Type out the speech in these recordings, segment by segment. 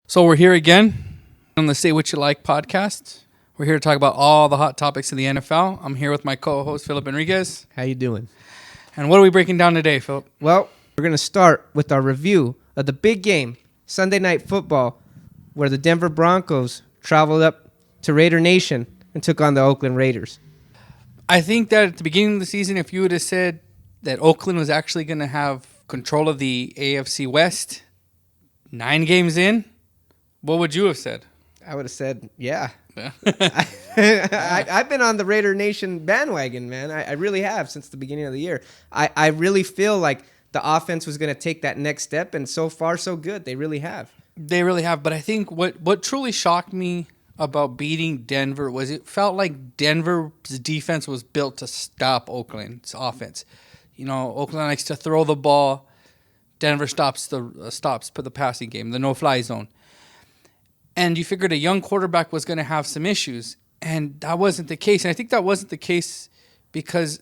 So we're here again on the Say What You Like podcast. We're here to talk about all the hot topics of the NFL. I'm here with my co-host, Philip Enriquez. How you doing? And what are we breaking down today, Philip? Well, we're going to start with our review of the big game, Sunday Night Football, where the Denver Broncos traveled up to Raider Nation and took on the Oakland Raiders. I think that at the beginning of the season, if you would have said that Oakland was actually going to have control of the AFC West 9 games in, what would you have said? I would have said, yeah. I've been on the Raider Nation bandwagon, man. I really have since the beginning of the year. I really feel like the offense was going to take that next step, and so far, so good. They really have. They really have. But I think what truly shocked me about beating Denver was it felt like Denver's defense was built to stop Oakland's offense. You know, Oakland likes to throw the ball. Denver stops the passing game, the no-fly zone. And you figured a young quarterback was going to have some issues, and that wasn't the case. And I think that wasn't the case because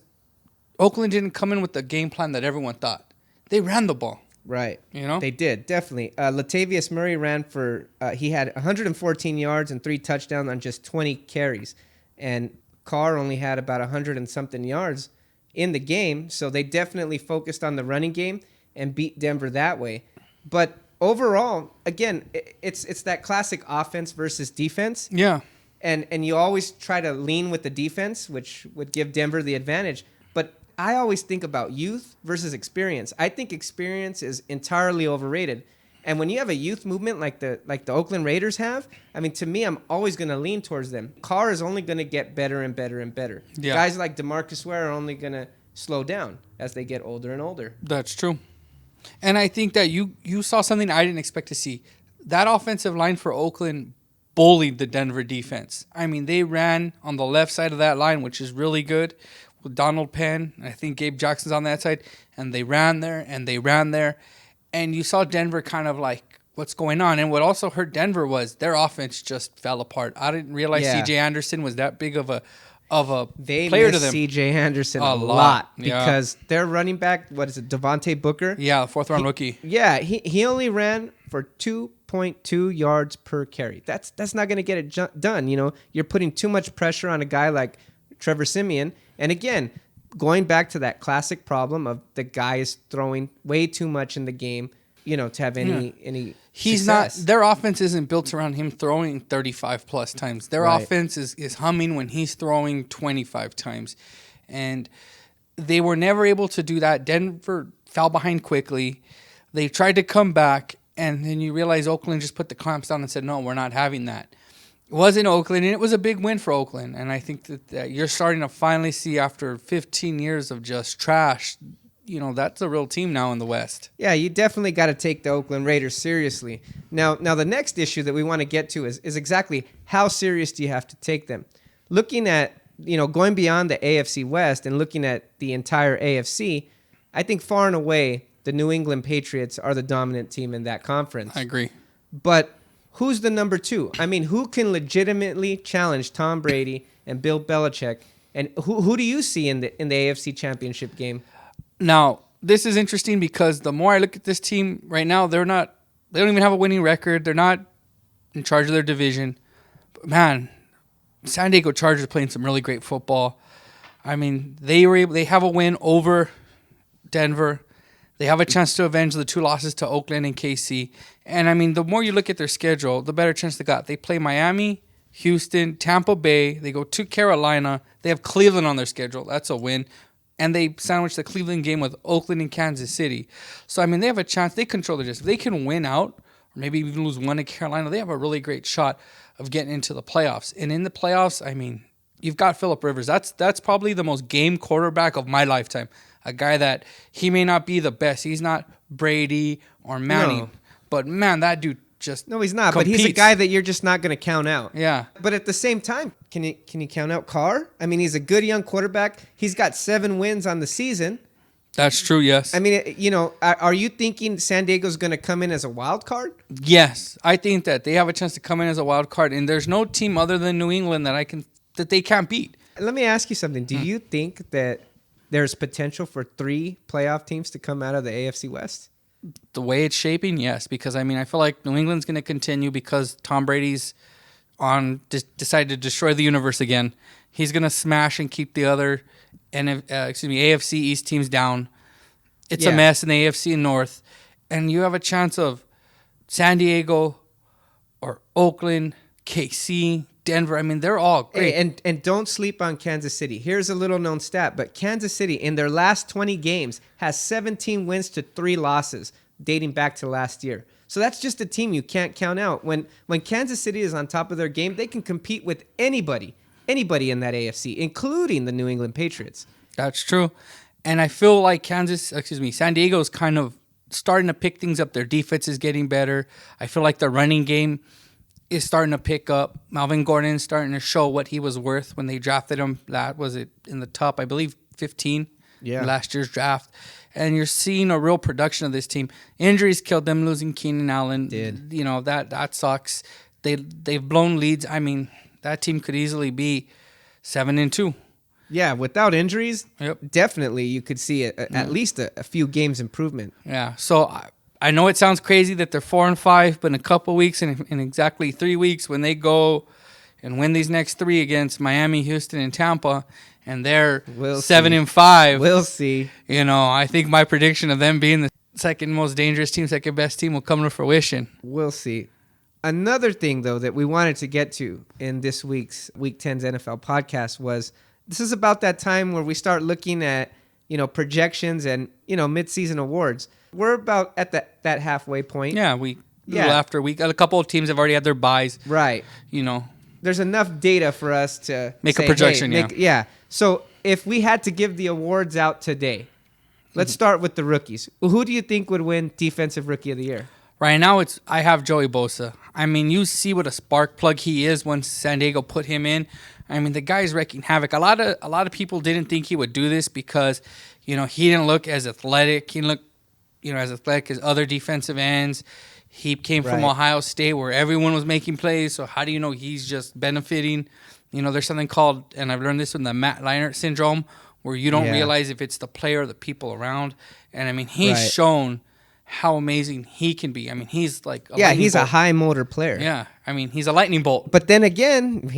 Oakland didn't come in with the game plan that everyone thought. They ran the ball. Right. You know? They did, definitely. Latavius Murray ran for, he had 114 yards and 3 touchdowns on just 20 carries. And Carr only had about 100 and something yards in the game. So they definitely focused on the running game and beat Denver that way. But overall, again, it's that classic offense versus defense. Yeah. And you always try to lean with the defense, which would give Denver the advantage. But I always think about youth versus experience. I think experience is entirely overrated. And when you have a youth movement like the Oakland Raiders have, I mean, to me, I'm always going to lean towards them. Carr is only going to get better and better and better. Yeah. Guys like DeMarcus Ware are only going to slow down as they get older and older. That's true. And I think that you saw something I didn't expect to see. That offensive line for Oakland bullied the Denver defense. I mean, they ran on the left side of that line, which is really good, with Donald Penn. I think Gabe Jackson's on that side. And they ran there, and they ran there. And you saw Denver kind of like, what's going on? And what also hurt Denver was their offense just fell apart. I didn't realize C.J. Anderson was that big of a player to them. C.J. Anderson a lot yeah. Because their running back, what is it, Devontae Booker? Yeah, fourth-round rookie. Yeah, he only ran for 2.2 yards per carry. That's not going to get it done. You know, you're putting too much pressure on a guy like Trevor Siemian. And again, going back to that classic problem of the guy is throwing way too much in the game, you know, to have any He's success. not. Their offense isn't built around him throwing 35 plus times. Their offense is humming when he's throwing 25 times, and they were never able to do that. Denver fell behind quickly. They tried to come back, and then you realize Oakland just put the clamps down and said, "No, we're not having that." It was in Oakland, and it was a big win for Oakland. And I think that you're starting to finally see after 15 years of just trash. You know, that's a real team now in the West. Yeah, you definitely got to take the Oakland Raiders seriously. Now the next issue that we want to get to is exactly how serious do you have to take them? Looking at, you know, going beyond the AFC West and looking at the entire AFC, I think far and away the New England Patriots are the dominant team in that conference. I agree. But who's the number 2? I mean, who can legitimately challenge Tom Brady and Bill Belichick? And who do you see in the AFC Championship game? Now, this is interesting because the more I look at this team right now, they don't even have a winning record. They're not in charge of their division. But man, San Diego Chargers are playing some really great football. I mean, they have a win over Denver. They have a chance to avenge the 2 losses to Oakland and KC. And I mean, the more you look at their schedule, the better chance they got. They play Miami, Houston, Tampa Bay. They go to Carolina. They have Cleveland on their schedule. That's a win. And they sandwich the Cleveland game with Oakland and Kansas City. So, I mean, they have a chance. They control their destiny. If they can win out, or maybe even lose one in Carolina, they have a really great shot of getting into the playoffs. And in the playoffs, I mean, you've got Phillip Rivers. That's probably the most game quarterback of my lifetime. A guy that he may not be the best. He's not Brady or Manning. No. But, man, that dude just No, he's not. competes. But he's a guy that you're just not going to count out. Yeah. But at the same time, can you count out Carr? I mean, he's a good young quarterback. He's got 7 wins on the season. That's true, yes. I mean, you know, are you thinking San Diego's going to come in as a wild card? Yes. I think that they have a chance to come in as a wild card. And there's no team other than New England that they can't beat. Let me ask you something. Do you think that there's potential for 3 playoff teams to come out of the AFC West? The way it's shaping, yes, because I mean, I feel like New England's going to continue because Tom Brady's decided to destroy the universe again. He's going to smash and keep the other AFC East teams down. It's a mess in the AFC North, and you have a chance of San Diego or Oakland, KC, Denver. I mean, they're all great. Hey, and don't sleep on Kansas City. Here's a little known stat, but Kansas City in their last 20 games has 17 wins to 3 losses dating back to last year. So that's just a team you can't count out. When Kansas City is on top of their game, they can compete with anybody in that AFC, including the New England Patriots. That's true. And I feel like San Diego is kind of starting to pick things up. Their defense is getting better. I feel like the running game is starting to pick up. Melvin Gordon's starting to show what he was worth when they drafted him. That was it in the top, I believe, 15 in last year's draft. And you're seeing a real production of this team. Injuries killed them, losing Keenan Allen. You know, that sucks. They've blown leads. I mean, that team could easily be 7-2. Yeah, without injuries, definitely you could see at least a few games improvement. Yeah, so I know it sounds crazy that they're 4-5, but in a couple weeks, in exactly 3 weeks, when they go and win these next 3 against Miami, Houston, and Tampa, and they're 7-5, we'll see. You know, I think my prediction of them being the second most dangerous team, second best team, will come to fruition. We'll see. Another thing, though, that we wanted to get to in this week's Week 10's NFL podcast was this is about that time where we start looking at, projections and, midseason awards. We're about at that halfway point. Yeah, after week. A couple of teams have already had their buys. Right. There's enough data for us to make a projection. So if we had to give the awards out today, let's start with the rookies. Who do you think would win Defensive Rookie of the Year? Right now, I have Joey Bosa. I mean, you see what a spark plug he is once San Diego put him in. I mean, the guy's wreaking havoc. A lot of people didn't think he would do this because, he didn't look as athletic. He didn't look, as athletic as other defensive ends. He came from Ohio State where everyone was making plays. So how do you know he's just benefiting? There's something called, and I've learned this from the Matt Leinart syndrome, where you don't realize if it's the player or the people around. And I mean, he's shown how amazing he can be. I mean, he's like he's a high motor player. Yeah, I mean, he's a lightning bolt. But then again,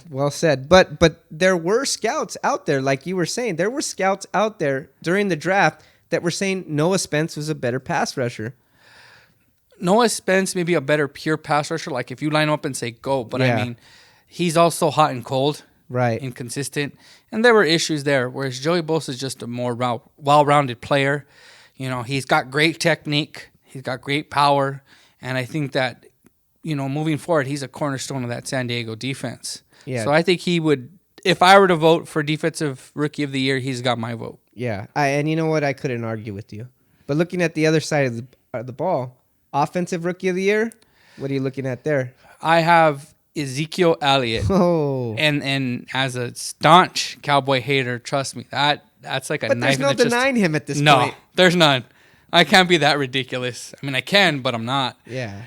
well said. But there were scouts out there, like you were saying. There were scouts out there during the draft that were saying Noah Spence was a better pass rusher. Noah Spence may be a better pure pass rusher, like if you line up and say go. But I mean, he's also hot and cold, inconsistent, and there were issues there. Whereas Joey Bosa is just a more well-rounded player. He's got great technique. He's got great power. And I think that, moving forward, he's a cornerstone of that San Diego defense. Yeah. So I think he would, if I were to vote for Defensive Rookie of the Year, he's got my vote. Yeah. And you know what? I couldn't argue with you. But looking at the other side of the ball, Offensive Rookie of the Year, what are you looking at there? I have Ezekiel Elliott. Oh. And as a staunch Cowboy hater, trust me, that's like a but knife. But there's no denying him at this point. No, there's none. I can't be that ridiculous. I mean, I can, but I'm not. Yeah.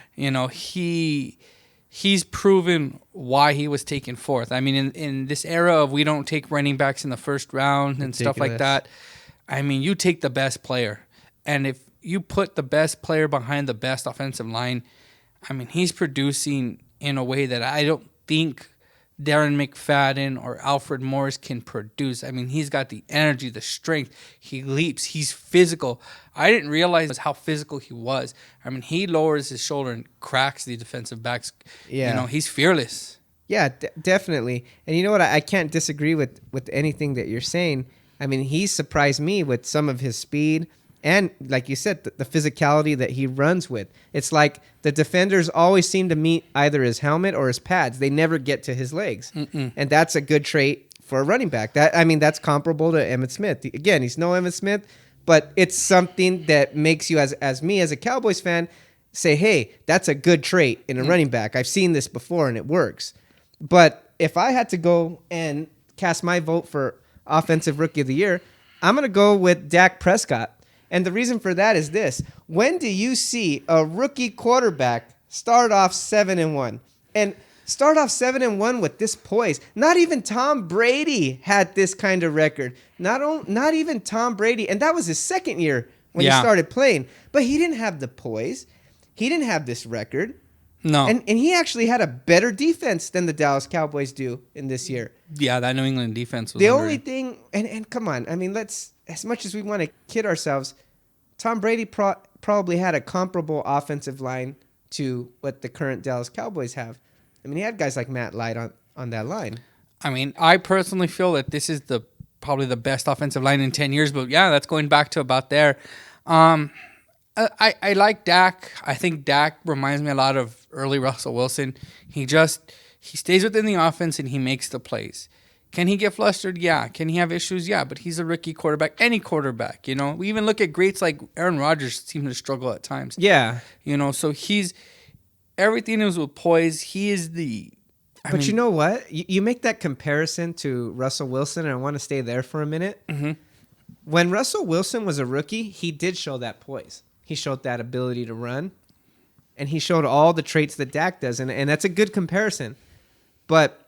He's proven why he was taken fourth. I mean, in this era of we don't take running backs in the first round and stuff like that, I mean, you take the best player. And if you put the best player behind the best offensive line, I mean, he's producing in a way that I don't think Darren McFadden or Alfred Morris can produce. I mean, he's got the energy, the strength. He leaps. He's physical. I didn't realize how physical he was. I mean, he lowers his shoulder and cracks the defensive backs. Yeah. He's fearless. Yeah, definitely. And you know what? I can't disagree with anything that you're saying. I mean, he surprised me with some of his speed. And like you said, the physicality that he runs with. It's like the defenders always seem to meet either his helmet or his pads. They never get to his legs. And that's a good trait for a running back. That's comparable to Emmitt Smith. Again, he's no Emmitt Smith, but it's something that makes you, as me, as a Cowboys fan, say, hey, that's a good trait in a running back. I've seen this before and it works. But if I had to go and cast my vote for Offensive Rookie of the Year, I'm going to go with Dak Prescott. And the reason for that is this. When do you see a rookie quarterback start off 7-1? And start off 7-1 with this poise. Not even Tom Brady had this kind of record. Not even Tom Brady. And that was his second year when he started playing. But he didn't have the poise. He didn't have this record. No. And he actually had a better defense than the Dallas Cowboys do in this year. Yeah, that New England defense was the only thing, and come on, I mean, let's, as much as we want to kid ourselves, Tom Brady probably had a comparable offensive line to what the current Dallas Cowboys have. I mean, he had guys like Matt Light on that line. I mean, I personally feel that this is probably the best offensive line in 10 years, but yeah, that's going back to about there. I like Dak. I think Dak reminds me a lot of early Russell Wilson. He stays within the offense and he makes the plays. Can he get flustered? Yeah. Can he have issues? Yeah. But he's a rookie quarterback. Any quarterback, We even look at greats like Aaron Rodgers seem to struggle at times. Yeah. So everything is with poise. He is But you know what? You make that comparison to Russell Wilson, and I want to stay there for a minute. Mm-hmm. When Russell Wilson was a rookie, he did show that poise. He showed that ability to run, and he showed all the traits that Dak does, and that's a good comparison. But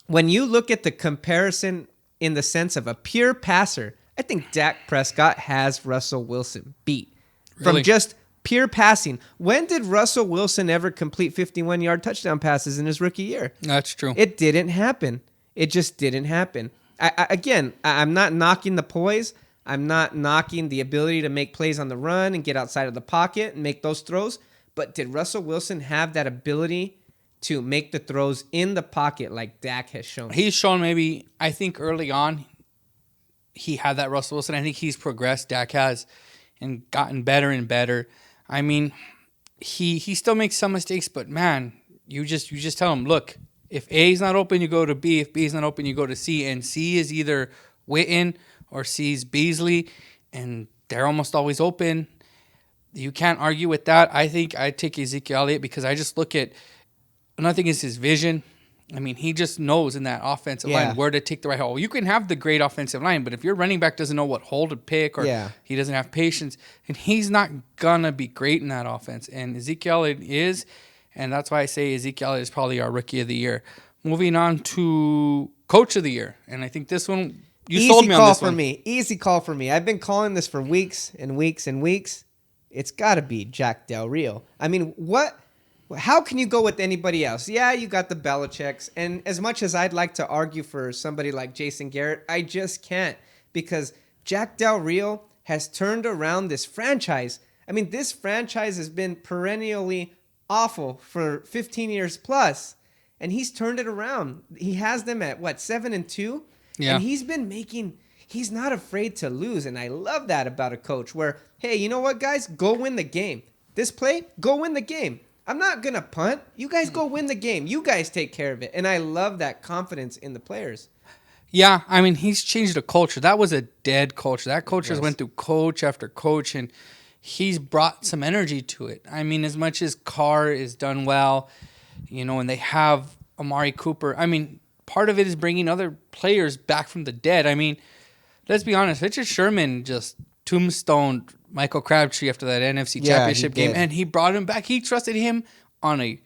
when you look at the comparison in the sense of a pure passer, I think Dak Prescott has Russell Wilson beat. Really? From just pure passing. When did Russell Wilson ever complete 51-yard touchdown passes in his rookie year? That's true. It didn't happen. It just didn't happen. I'm not knocking the poise. I'm not knocking the ability to make plays on the run and get outside of the pocket and make those throws. But did Russell Wilson have that ability to make the throws in the pocket like Dak has shown? He's shown maybe, I think early on, he had that Russell Wilson. I think he's progressed, Dak has, and gotten better and better. I mean, he still makes some mistakes, but man, you just tell him, look, if A is not open, you go to B. If B is not open, you go to C. And C is either Witten or C is Beasley, and they're almost always open. You can't argue with that. I think I'd take Ezekiel Elliott because I just look at, another thing is his vision. I mean, he just knows in that offensive line where to take the right hole. You can have the great offensive line, but if your running back doesn't know what hole to pick or he doesn't have patience, and he's not going to be great in that offense. And Ezekiel Elliott is, and that's why I say Ezekiel Elliott is probably our rookie of the year. Moving on to coach of the year. And I think this one, you sold me on this one. Easy call for me. I've been calling this for weeks and weeks and weeks. It's got to be Jack Del Rio. I mean, how can you go with anybody else? Yeah, you got the Belichicks. And as much as I'd like to argue for somebody like Jason Garrett, I just can't, because Jack Del Rio has turned around this franchise. I mean, this franchise has been perennially awful for 15 years plus, and he's turned it around. He has them at, 7-2? Yeah. And he's not afraid to lose, and I love that about a coach where, hey, you know what, guys? Go win the game. This play, go win the game. I'm not going to punt. You guys go win the game. You guys take care of it. And I love that confidence in the players. Yeah, I mean, he's changed the culture. That was a dead culture. That culture went through coach after coach, and he's brought some energy to it. I mean, as much as Carr is done well, and they have Amari Cooper, I mean, part of it is bringing other players back from the dead. I mean, let's be honest, Richard Sherman just tombstoned Michael Crabtree after that NFC Championship game, and he brought him back. He trusted him on a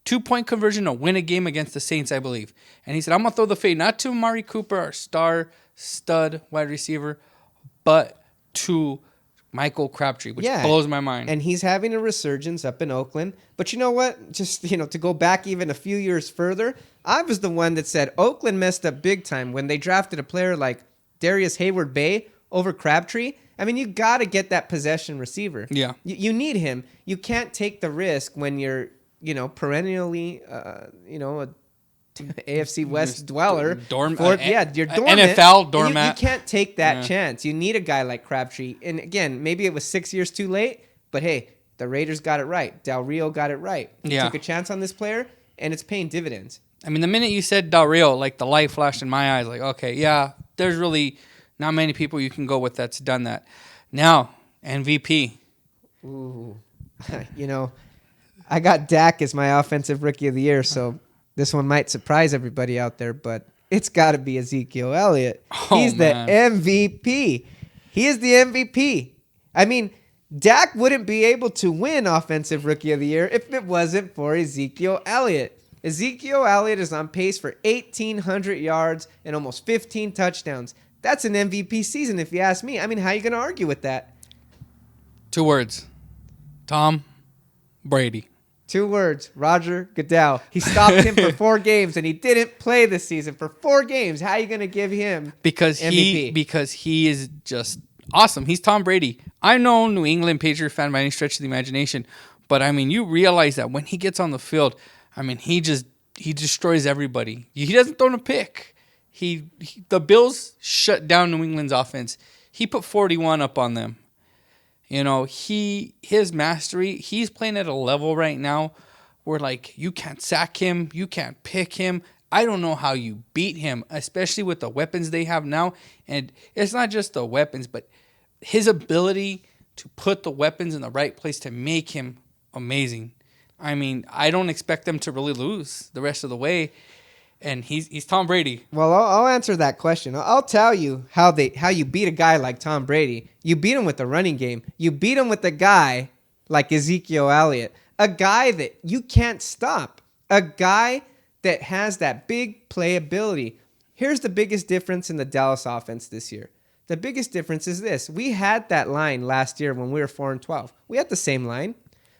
2-point conversion to win a game against the Saints, I believe. And he said, I'm going to throw the fade not to Amari Cooper, our stud wide receiver, but to Michael Crabtree, which blows my mind. And he's having a resurgence up in Oakland. But you know what? Just, to go back even a few years further, I was the one that said Oakland messed up big time when they drafted a player like Darius Hayward-Bay over Crabtree. I mean, you got to get that possession receiver. Yeah. You need him. You can't take the risk when you're, perennially, a AFC West dweller. You're dormant. NFL doormat. You can't take that chance. You need a guy like Crabtree. And again, maybe it was 6 years too late, but hey, the Raiders got it right. Del Rio got it right. He took a chance on this player, and it's paying dividends. I mean, the minute you said Del Rio, like the light flashed in my eyes, like, okay, yeah, there's really not many people you can go with that's done that. Now, MVP. Ooh. I got Dak as my offensive rookie of the year, so this one might surprise everybody out there, but it's got to be Ezekiel Elliott. He's the MVP. He is the MVP. I mean, Dak wouldn't be able to win offensive rookie of the year if it wasn't for Ezekiel Elliott. Ezekiel Elliott is on pace for 1,800 yards and almost 15 touchdowns. That's an MVP season, if you ask me. I mean, how are you going to argue with that? 2 words. Tom Brady. 2 words. Roger Goodell. He stopped him for 4 games, and he didn't play this season for 4 games. How are you going to give him MVP? Because he is just awesome. He's Tom Brady. I'm no New England Patriot fan by any stretch of the imagination, but I mean, you realize that when he gets on the field, I mean, he destroys everybody. He doesn't throw a pick. The Bills shut down New England's offense. He put 41 up on them. You know, his mastery, he's playing at a level right now where, like, you can't sack him, you can't pick him. I don't know how you beat him, especially with the weapons they have now. And it's not just the weapons, but his ability to put the weapons in the right place to make him amazing. I mean, I don't expect them to really lose the rest of the way. And he's Tom Brady. Well, I'll answer that question. I'll tell you how you beat a guy like Tom Brady. You beat him with the running game. You beat him with a guy like Ezekiel Elliott, a guy that you can't stop, a guy that has that big playability. Here's the biggest difference in the Dallas offense this year. The biggest difference is this. We had that line last year when we were 4-12. We had the same line.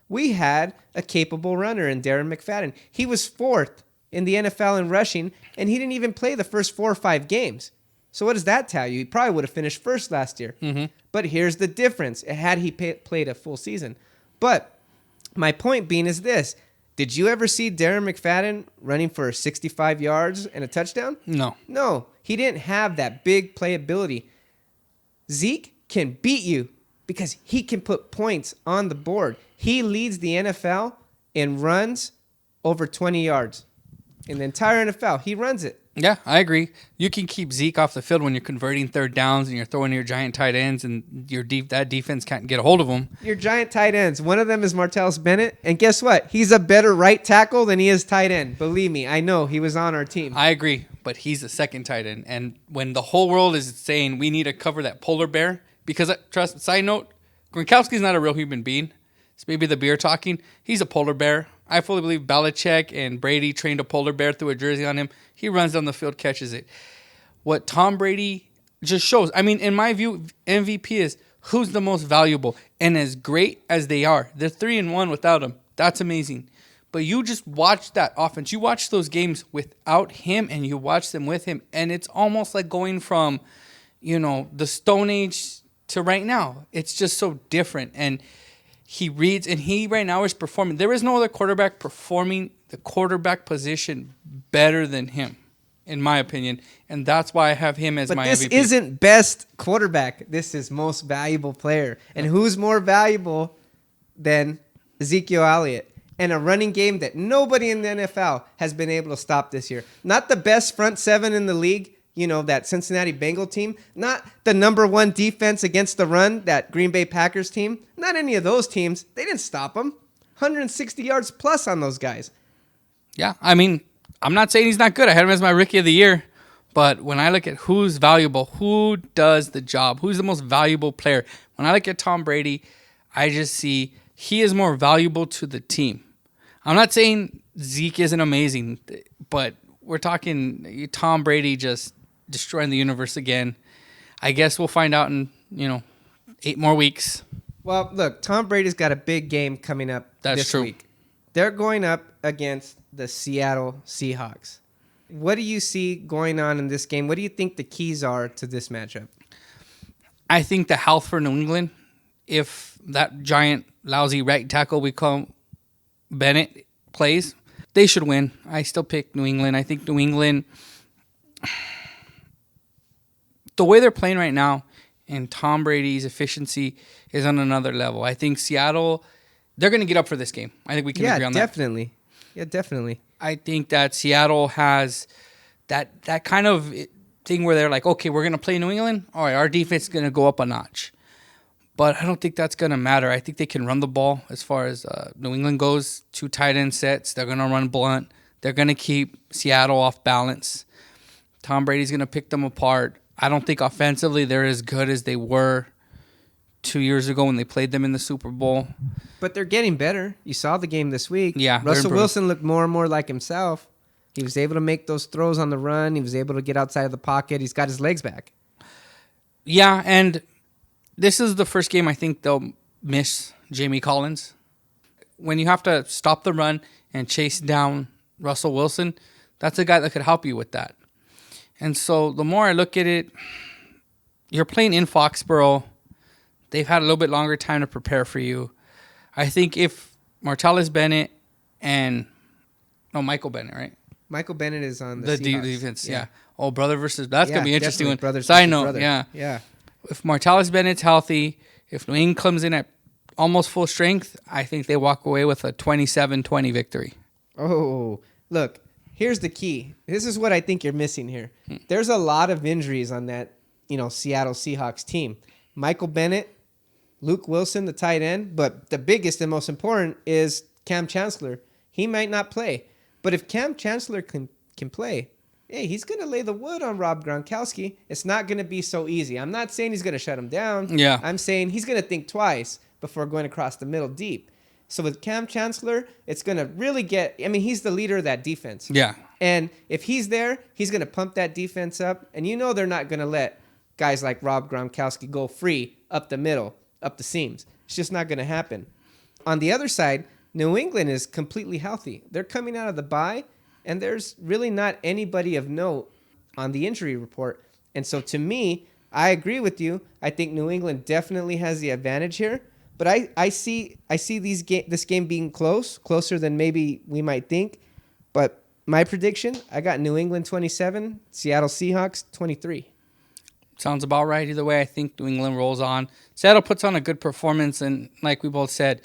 We had a capable runner in Darren McFadden. He was 4th in the NFL in rushing, and he didn't even play the first 4 or 5 games. So what does that tell you? He probably would have finished first last year. Mm-hmm. But here's the difference. Had he played a full season. But my point being is this. Did you ever see Darren McFadden running for 65 yards and a touchdown? No. He didn't have that big playability. Zeke can beat you because he can put points on the board. He leads the NFL in runs over 20 yards. In the entire NFL, he runs it. Yeah, I agree. You can keep Zeke off the field when you're converting 3rd downs and you're throwing your giant tight ends, and that defense can't get a hold of them. Your giant tight ends. One of them is Martellus Bennett, and guess what? He's a better right tackle than he is tight end. Believe me, I know. He was on our team. I agree, but he's the 2nd tight end. And when the whole world is saying we need to cover that polar bear, because, side note, Gronkowski's not a real human being. It's maybe the beer talking. He's a polar bear. I fully believe Belichick and Brady trained a polar bear, threw a jersey on him. He runs down the field, catches it. What Tom Brady just shows, I mean, in my view, MVP is who's the most valuable. And as great as they are, they're 3-1 without him. That's amazing. But you just watch that offense. You watch those games without him and you watch them with him. And it's almost like going from, the Stone Age to right now. It's just so different. And he reads, and he right now is performing. There is no other quarterback performing the quarterback position better than him, in my opinion. And that's why I have him as my MVP. But this isn't best quarterback. This is most valuable player. And who's more valuable than Ezekiel Elliott? And a running game that nobody in the NFL has been able to stop this year. Not the best front 7 in the league. That Cincinnati Bengal team, not the number 1 defense against the run, that Green Bay Packers team, not any of those teams. They didn't stop him. 160 yards plus on those guys. Yeah, I mean, I'm not saying he's not good. I had him as my rookie of the year. But when I look at who's valuable, who does the job, who's the most valuable player, when I look at Tom Brady, I just see he is more valuable to the team. I'm not saying Zeke isn't amazing, but we're talking Tom Brady just destroying the universe again. I guess we'll find out in 8 more weeks. Well, look, Tom Brady's got a big game coming up this week. They're going up against the Seattle Seahawks. What do you see going on in this game? What do you think the keys are to this matchup? I think the health for New England. If that giant lousy right tackle we call Bennett plays, they should win. I still pick New England. I think New England, the way they're playing right now and Tom Brady's efficiency is on another level. I think Seattle, they're going to get up for this game. I think we can agree on that. Yeah, definitely. I think that Seattle has that kind of thing where they're like, okay, we're going to play New England. All right, our defense is going to go up a notch. But I don't think that's going to matter. I think they can run the ball as far as New England goes. 2 tight end sets. They're going to run blunt. They're going to keep Seattle off balance. Tom Brady's going to pick them apart. I don't think offensively they're as good as they were 2 years ago when they played them in the Super Bowl. But they're getting better. You saw the game this week. Yeah. Russell Wilson looked more and more like himself. He was able to make those throws on the run. He was able to get outside of the pocket. He's got his legs back. Yeah, and this is the first game I think they'll miss Jamie Collins. When you have to stop the run and chase down Russell Wilson, that's a guy that could help you with that. And so the more I look at it, you're playing in Foxborough. They've had a little bit longer time to prepare for you. I think if Martellus Bennett and Michael Bennett, right? Michael Bennett is on the Seahawks. Defense, yeah. Oh, brother versus that's gonna be an interesting one. Brothers Side versus note, brother. yeah. If Martellus Bennett's healthy, if New England comes in at almost full strength, I think they walk away with a 27-20 victory. Oh, look, here's the key. This is what I think you're missing here. There's a lot of injuries on that, Seattle Seahawks team. Michael Bennett, Luke Wilson, the tight end, but the biggest and most important is Cam Chancellor. He might not play, but if Cam Chancellor can play, hey, he's going to lay the wood on Rob Gronkowski. It's not going to be so easy. I'm not saying he's going to shut him down. Yeah. I'm saying he's going to think twice before going across the middle deep. So with Cam Chancellor, it's going to really he's the leader of that defense. Yeah. And if he's there, he's going to pump that defense up. And they're not going to let guys like Rob Gronkowski go free up the middle, up the seams. It's just not going to happen. On the other side, New England is completely healthy. They're coming out of the bye, and there's really not anybody of note on the injury report. And so to me, I agree with you. I think New England definitely has the advantage here. But I see this game being closer than maybe we might think. But my prediction, I got New England 27, Seattle Seahawks 23. Sounds about right. Either way, I think New England rolls on. Seattle puts on a good performance, and like we both said,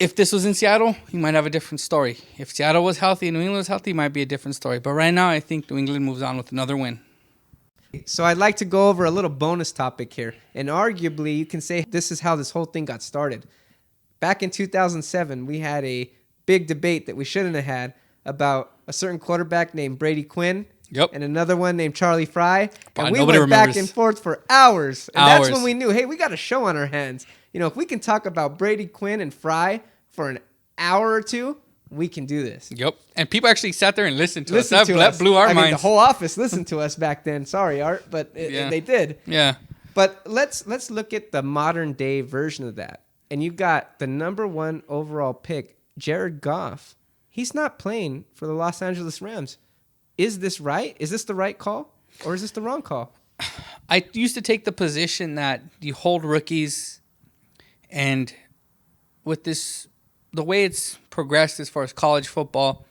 if this was in Seattle, you might have a different story. If Seattle was healthy and New England was healthy, it might be a different story. But right now, I think New England moves on with another win. So I'd like to go over a little bonus topic here. And arguably, you can say this is how this whole thing got started. Back in 2007, we had a big debate that we shouldn't have had about a certain quarterback named Brady Quinn. Yep. And another one named Charlie Fry. And we nobody went remembers. back and forth for hours. And that's when we knew, hey, we got a show on our hands. If we can talk about Brady Quinn and Fry for an hour or two, we can do this. Yep. And people actually sat there and listened to us. That blew our minds. The whole office listened to us back then. Sorry, Art, but they did. Yeah. But let's look at the modern day version of that. And you got the number 1 overall pick, Jared Goff. He's not playing for the Los Angeles Rams. Is this right? Is this the right call? Or is this the wrong call? I used to take the position that you hold rookies, and with the way it's progressed as far as college football,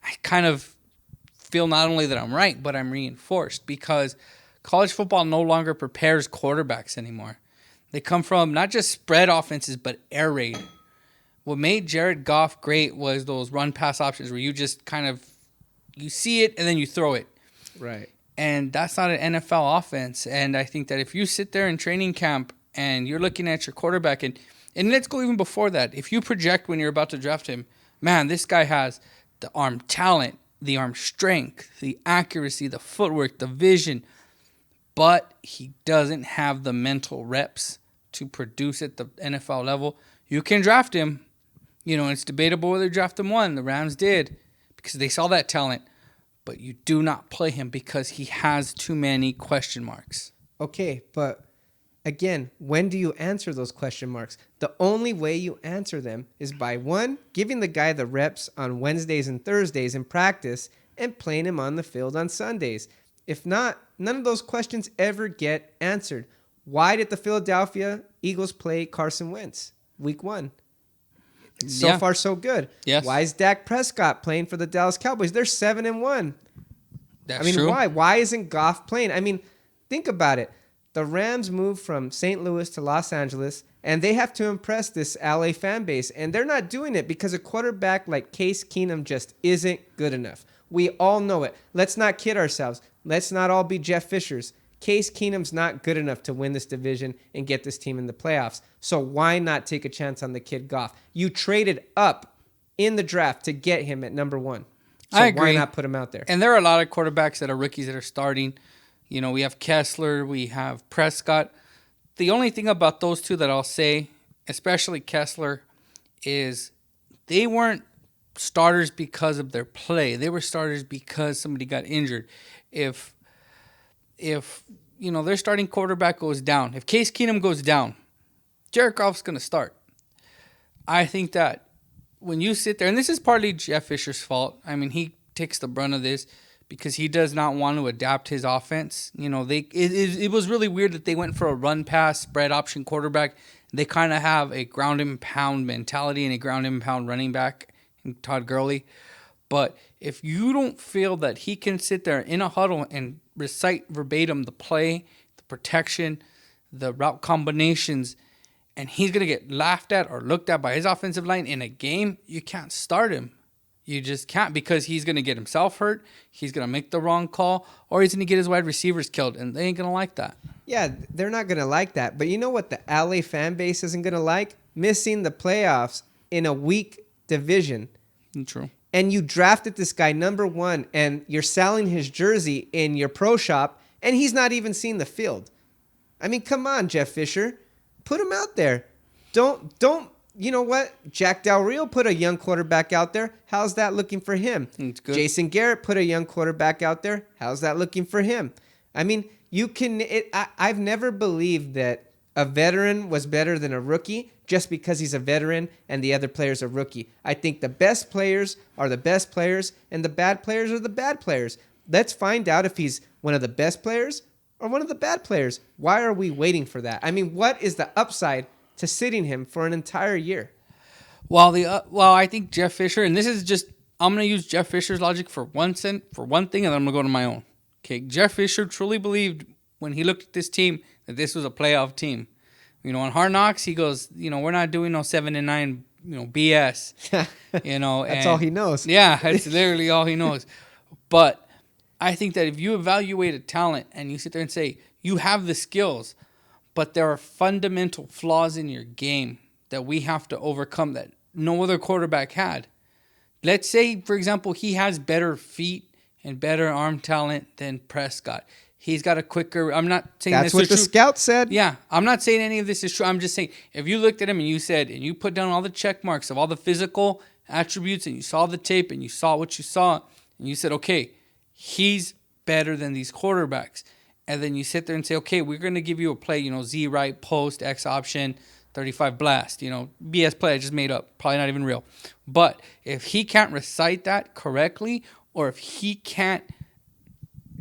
I kind of feel not only that I'm right, but I'm reinforced, because college football no longer prepares quarterbacks anymore. They come from not just spread offenses, but air raid. What made Jared Goff great was those run-pass options where you just kind of you see it and then you throw it. Right. And that's not an NFL offense. And I think that if you sit there in training camp and you're looking at your quarterback, and let's go even before that, if you project when you're about to draft him, man, this guy has the arm talent, the arm strength, the accuracy, the footwork, the vision, but he doesn't have the mental reps to produce at the NFL level, you can draft him. It's debatable whether to draft him 1. The Rams did, because they saw that talent, but you do not play him because he has too many question marks. Okay, but again, when do you answer those question marks? The only way you answer them is by 1, giving the guy the reps on Wednesdays and Thursdays in practice and playing him on the field on Sundays. If not, none of those questions ever get answered. Why did the Philadelphia Eagles play Carson Wentz week 1? So far, so good. Yes. Why is Dak Prescott playing for the Dallas Cowboys? They're 7-1. That's true. Why? Why isn't Goff playing? Think about it. The Rams moved from St. Louis to Los Angeles, and they have to impress this LA fan base. And they're not doing it because a quarterback like Case Keenum just isn't good enough. We all know it. Let's not kid ourselves. Let's not all be Jeff Fishers. Case Keenum's not good enough to win this division and get this team in the playoffs. So why not take a chance on the kid Goff? You traded up in the draft to get him at number 1. So I agree. Why not put him out there? And there are a lot of quarterbacks that are rookies that are starting. We have Kessler, we have Prescott. The only thing about those two that I'll say, especially Kessler, is they weren't starters because of their play. They were starters because somebody got injured. If their starting quarterback goes down, if Case Keenum goes down, Jared Goff's going to start. I think that when you sit there, and this is partly Jeff Fisher's fault. I mean, he takes the brunt of this because he does not want to adapt his offense. You know, it was really weird that they went for a run pass spread option quarterback. They kind of have a ground and pound mentality and a ground and pound running back in Todd Gurley. But if you don't feel that he can sit there in a huddle and recite verbatim the play, the protection, the route combinations, and he's going to get laughed at or looked at by his offensive line in a game, you can't start him. You just can't, because he's going to get himself hurt, he's going to make the wrong call, or he's going to get his wide receivers killed, and they ain't going to like that. Yeah, they're not going to like that. But you know what the LA fan base isn't going to like? Missing the playoffs in a weak division. True. And you drafted this guy number 1, and you're selling his jersey in your pro shop, and he's not even seen the field. I mean, come on, Jeff Fisher. Put him out there. Don't, you know what? Jack Del Rio put a young quarterback out there. How's that looking for him? It's good. Jason Garrett put a young quarterback out there. How's that looking for him? I mean, I've never believed that a veteran was better than a rookie just because he's a veteran and the other player's a rookie. I think the best players are the best players and the bad players are the bad players. Let's find out if he's one of the best players or one of the bad players. Why are we waiting for that? I mean, what is the upside to sitting him for an entire year? Well, I think Jeff Fisher, and this is just, I'm going to use Jeff Fisher's logic for one thing, and then I'm going to go to my own. Okay, Jeff Fisher truly believed when he looked at this team that this was a playoff team. You know, on Hard Knocks, he goes, you know, we're not doing no 7-9, BS. You know, That's all he knows. Yeah, that's literally all he knows. But I think that if you evaluate a talent and you sit there and say, you have the skills, but there are fundamental flaws in your game that we have to overcome that no other quarterback had. Let's say, for example, he has better feet and better arm talent than Prescott. He's got a quicker... I'm not saying that's what the scout said. Yeah, I'm not saying any of this is true. I'm just saying, if you looked at him and you said, and you put down all the check marks of all the physical attributes, and you saw the tape, and you saw what you saw, and you said, okay, he's better than these quarterbacks. And then you sit there and say, okay, we're going to give you a play, Z right, post, X option, 35 blast, BS play I just made up, probably not even real. But if he can't recite that correctly, or if he can't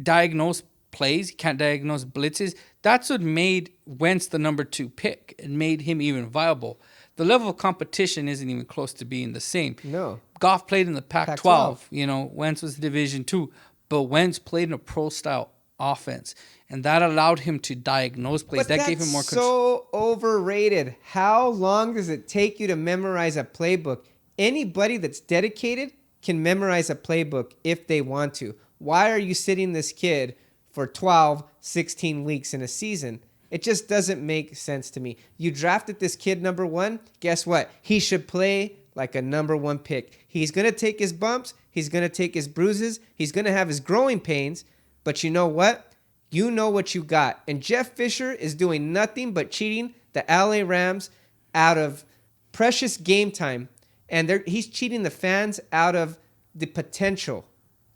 diagnose plays, he can't diagnose blitzes, that's what made Wentz the number 2 pick and made him even viable. The level of competition isn't even close to being the same. No. Goff played in the Pac-12. Wentz was Division 2, but Wentz played in a pro-style offense, and that allowed him to diagnose plays. But that gave him more control. So overrated. How long does it take you to memorize a playbook? Anybody that's dedicated can memorize a playbook if they want to. Why are you sitting this kid for 12, 16 weeks in a season? It just doesn't make sense to me. You drafted this kid number 1. Guess what? He should play like a number 1 pick. He's going to take his bumps. He's going to take his bruises. He's going to have his growing pains. But you know what? You know what you got. And Jeff Fisher is doing nothing but cheating the LA Rams out of precious game time. And he's cheating the fans out of the potential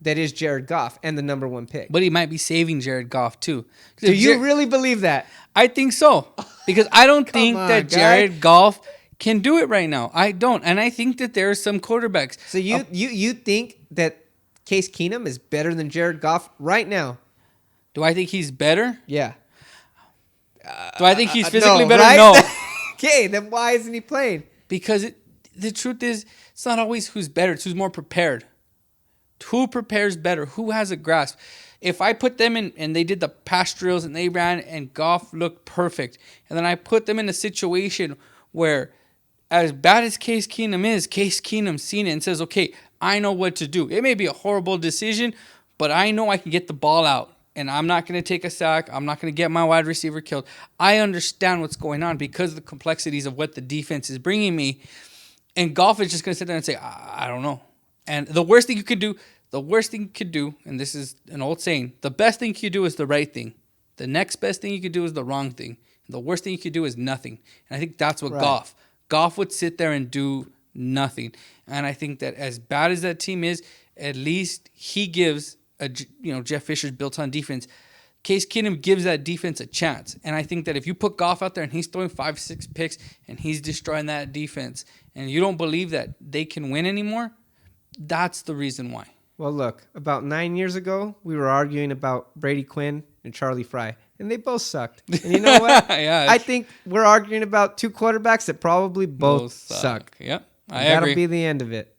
that is Jared Goff and the number 1 pick. But he might be saving Jared Goff too. Do you really believe that? I think so. Because I don't think that Jared Goff can do it right now. I don't. And I think that there are some quarterbacks. So you think that Case Keenum is better than Jared Goff right now? Do I think he's better? Yeah. Do I think he's physically better? Right? No. Okay, then why isn't he playing? Because the truth is, it's not always who's better. It's who's more prepared. Who prepares better? Who has a grasp? If I put them in and they did the pass drills and they ran and Goff looked perfect, and then I put them in a situation where, as bad as Case Keenum is, Case Keenum's seen it and says, okay, I know what to do. It may be a horrible decision, but I know I can get the ball out. And I'm not going to take a sack. I'm not going to get my wide receiver killed. I understand what's going on because of the complexities of what the defense is bringing me. And Goff is just going to sit there and say, I don't know. And the worst thing you could do, and this is an old saying, the best thing you could do is the right thing. The next best thing you could do is the wrong thing. And the worst thing you could do is nothing. And I think that's what Goff would sit there and do nothing. And I think that as bad as that team is, at least he gives Jeff Fisher's built-on defense Case Keenum gives that defense a chance. And I think that if you put Goff out there and he's throwing 5-6 picks and he's destroying that defense and you don't believe that they can win anymore, that's the reason why. Well, look, about 9 years ago, we were arguing about Brady Quinn and Charlie Fry, and they both sucked. And you know what? Yeah, I think we're arguing about two quarterbacks that probably both suck. Yep, That'll be the end of it.